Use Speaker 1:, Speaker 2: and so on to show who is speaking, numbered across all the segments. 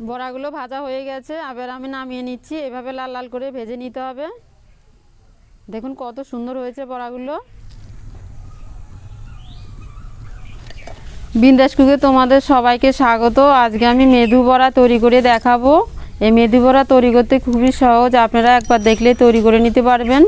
Speaker 1: বড়াগুলো ভাজা হয়ে গেছে, এবার আমি নামিয়ে নিচ্ছি। এভাবে লাল লাল করে ভেজে নিতে হবে। দেখুন কত সুন্দর হয়েছে বড়াগুলো। বিন্দাস কুকে তোমাদের সবাইকে স্বাগত। আজকে আমি মেদু বড়া তৈরি করে দেখাবো। এই মেদু বড়া তৈরি করতে খুবই সহজ, আপনারা একবার দেখলে তৈরি করে নিতে পারবেন।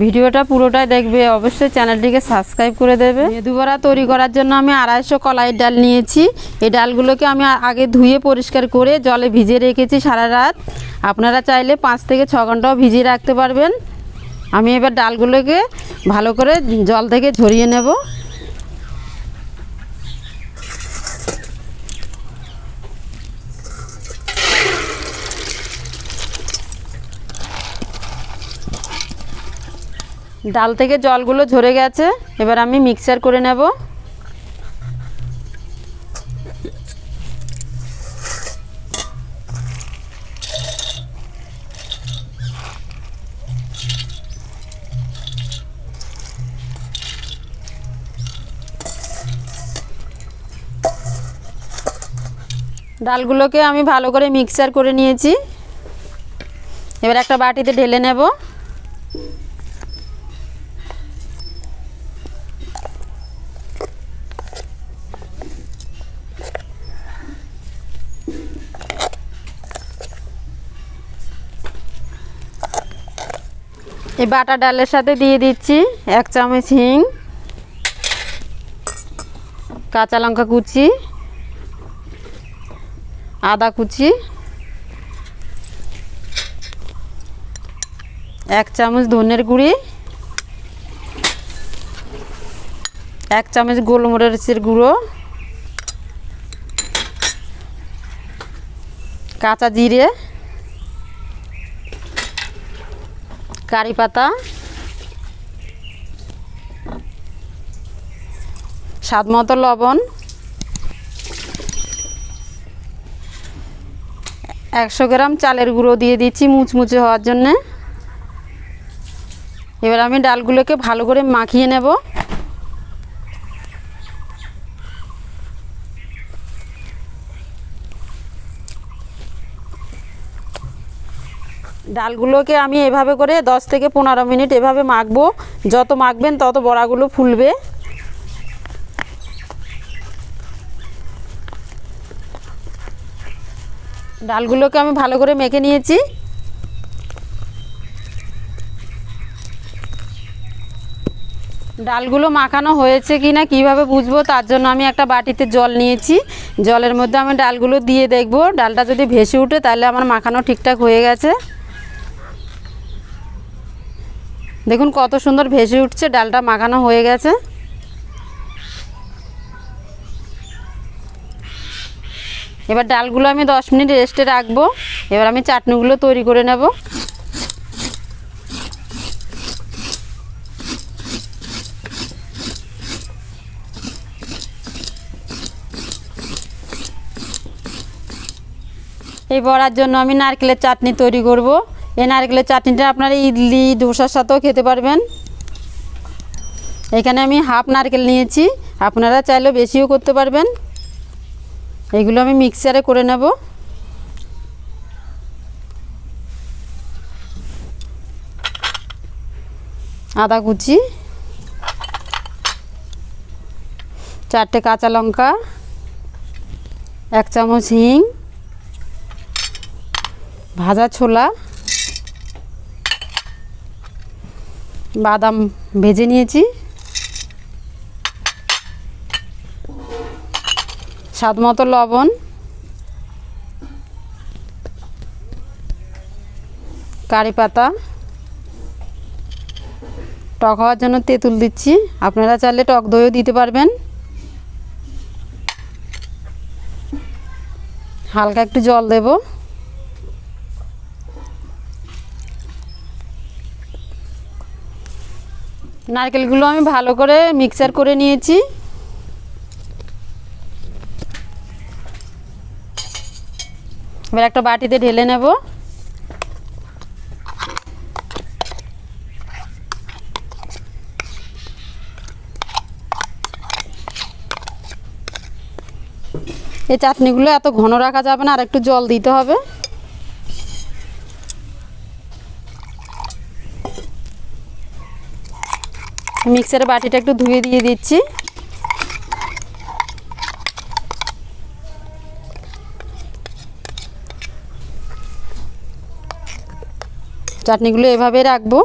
Speaker 1: ভিডিওটা পুরোটাই দেখবে, অবশ্যই চ্যানেলটিকে সাবস্ক্রাইব করে দেবে। মেদু বড়া তৈরি করার জন্য আমি 250 কলাইয়ের ডাল নিয়েছি। এই ডালগুলোকে আমি আগে ধুয়ে পরিষ্কার করে জলে ভিজিয়ে রেখেছি সারা রাত। আপনারা চাইলে 5 থেকে 6 ঘন্টাও ভিজিয়ে রাখতে পারবেন। আমি এবার ডালগুলোকে ভালো করে জল থেকে ঝরিয়ে নেব। ডাল থেকে জলগুলো ঝরে গেছে, এবার আমি মিক্সার করে নেব। ডালগুলোকে আমি ভালো করে মিক্সার করে নিয়েছি। এবার একটা বাটিতে ঢেলে নেব। এই বাটা ডালের সাথে দিয়ে দিচ্ছি 1 চামচ হিং, কাঁচা লঙ্কা কুচি, আদা কুচি, 1 চামচ ধনের গুঁড়ি, 1 চামচ গোলমরিচের গুঁড়ো, কাঁচা জিরে, কারি পাতা, স্বাদ মতো লবণ, 100 গ্রাম চালের গুঁড়ো দিয়ে দিচ্ছি মুচমুচে হওয়ার জন্যে। এবার আমি ডালগুলোকে ভালো করে মাখিয়ে নেব। ডালগুলোকে আমি এভাবে করে 10 থেকে 15 মিনিট এভাবে মাখবো। যত মাখবেন তত বড়াগুলো ফুলবে। ডালগুলোকে আমি ভালো করে মেখে নিয়েছি। ডালগুলো মাখানো হয়েছে কিনা কিভাবে বুঝবো, তার জন্য আমি একটা বাটিতে জল নিয়েছি। জলের মধ্যে আমি ডালগুলো দিয়ে দেখব। ডালটা যদি ভেসে ওঠে তাহলে আমার মাখানো ঠিকঠাক হয়ে গেছে। দেখুন কত সুন্দর ভেসে উঠছে, ডালটা মাখানো হয়ে গেছে। এবার ডালগুলো আমি 10 মিনিট রেস্টে রাখবো। এবার আমি চাটনিগুলো তৈরি করে নেব। এই বড়ার জন্য আমি নারকেলের চাটনি তৈরি করব। এই নারকেলের চাটনিটা আপনারা ইডলি ধোসার সাথেও খেতে পারবেন। এখানে আমি হাফ নারকেল নিয়েছি, আপনারা চাইলেও বেশিও করতে পারবেন। এগুলো আমি মিক্সারে করে নেব। আদা কুচি, 4টে কাঁচা লঙ্কা, 1 চামচ হিং, ভাজা ছোলা, বাদাম ভেজে নিয়েছি, স্বাদ মতো লবণ, কারি পাতা, টক হওয়ার জন্য তেঁতুল দিচ্ছি। আপনারা চাইলে টক দইও দিতে পারবেন। হালকা একটু জল দেব। নারকেলগুলো আমি ভালো করে মিক্সার করে নিয়েছি। এবার একটা বাটিতে ঢেলে নেব। এই চাটনিগুলো এত ঘন রাখা যাবে না, আর একটু জল দিতে হবে। মিক্সারের বাটিটা একটু ধুয়ে দিয়ে দিচ্ছি। চাটনিগুলো এভাবে রাখবো।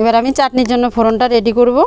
Speaker 1: এবার আমি চাটনির জন্য ফোড়নটা রেডি করব।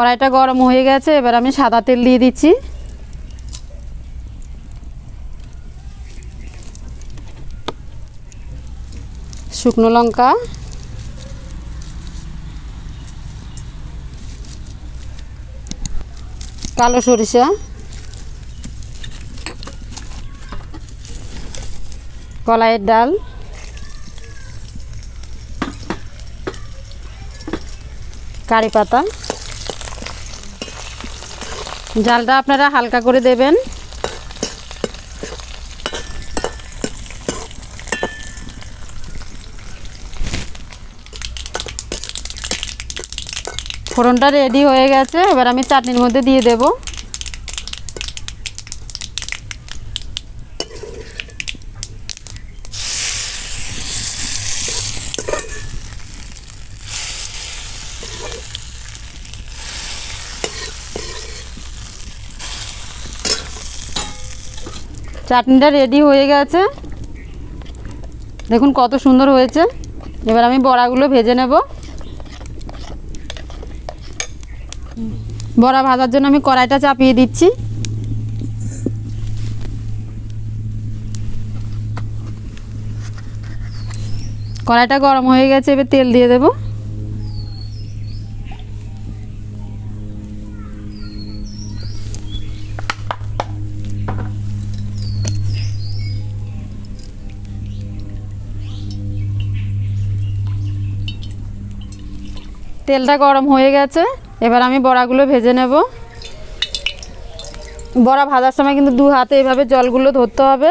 Speaker 1: কড়াইটা গরম হয়ে গেছে, এবার আমি সাদা তেল দিয়ে দিচ্ছি। শুকনো লঙ্কা, কালো সরিষা, কলাইয়ের ডাল, কারি পাতা। জালটা আপনারা হালকা করে দেবেন। ফোড়নটা রেডি হয়ে গেছে, এবার আমি চাটনির মধ্যে দিয়ে দেব। চাটনিটা রেডি হয়ে গেছে, দেখুন কত সুন্দর হয়েছে। এবার আমি বড়াগুলো ভেজে নেব। বড়া ভাজার জন্য আমি কড়াইটা চাপিয়ে দিচ্ছি। কড়াইটা গরম হয়ে গেছে, এবার তেল দিয়ে দেব। তেলটা গরম হয়ে গেছে, এবার আমি বড়াগুলো ভেজে নেব। বড়া ভাজার সময় কিন্তু দু হাতে এভাবে জলগুলো ধরতে হবে।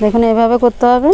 Speaker 1: দেখুন এভাবে করতে হবে।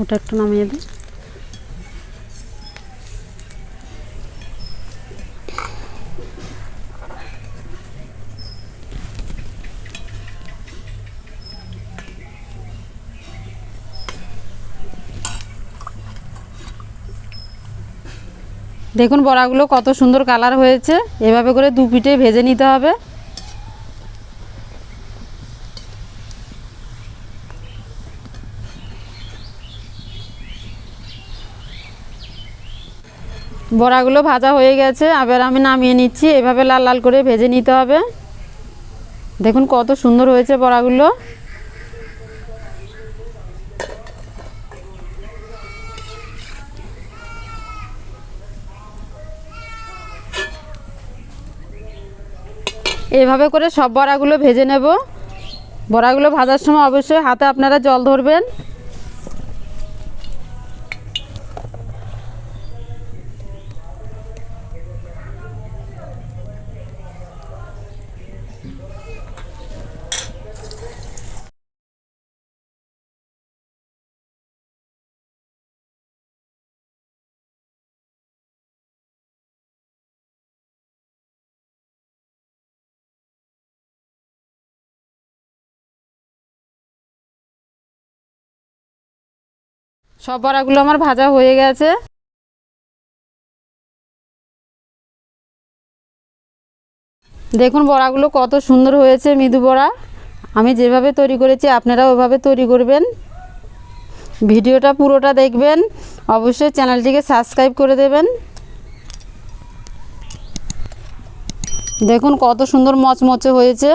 Speaker 1: ওটা একটু নামিয়ে দিই। দেখুন বড়াগুলো কত সুন্দর কালার হয়েছে। এভাবে করে দু পিঠে ভেজে নিতে হবে। বড়াগুলো ভাজা হয়ে গেছে, এবার আমি নামিয়ে নিচ্ছি। এভাবে লাল লাল করে ভেজে নিতে হবে। দেখুন কত সুন্দর হয়েছে বড়াগুলো। এভাবে করে সব বড়াগুলো ভেজে নেব। বড়াগুলো ভাজার সময় অবশ্যই হাতে আপনারা জল ধরবেন। সব বড়াগুলো আমার ভাজা হয়ে গেছে। দেখুন বড়াগুলো কত সুন্দর হয়েছে মেদু বড়া। আমি যেভাবে তৈরি করেছি আপনারা ওইভাবে তৈরি করবেন। ভিডিওটা পুরোটা দেখবেন, অবশ্যই চ্যানেলটিকে সাবস্ক্রাইব করে দেবেন। দেখুন কত সুন্দর মচমচে হয়েছে।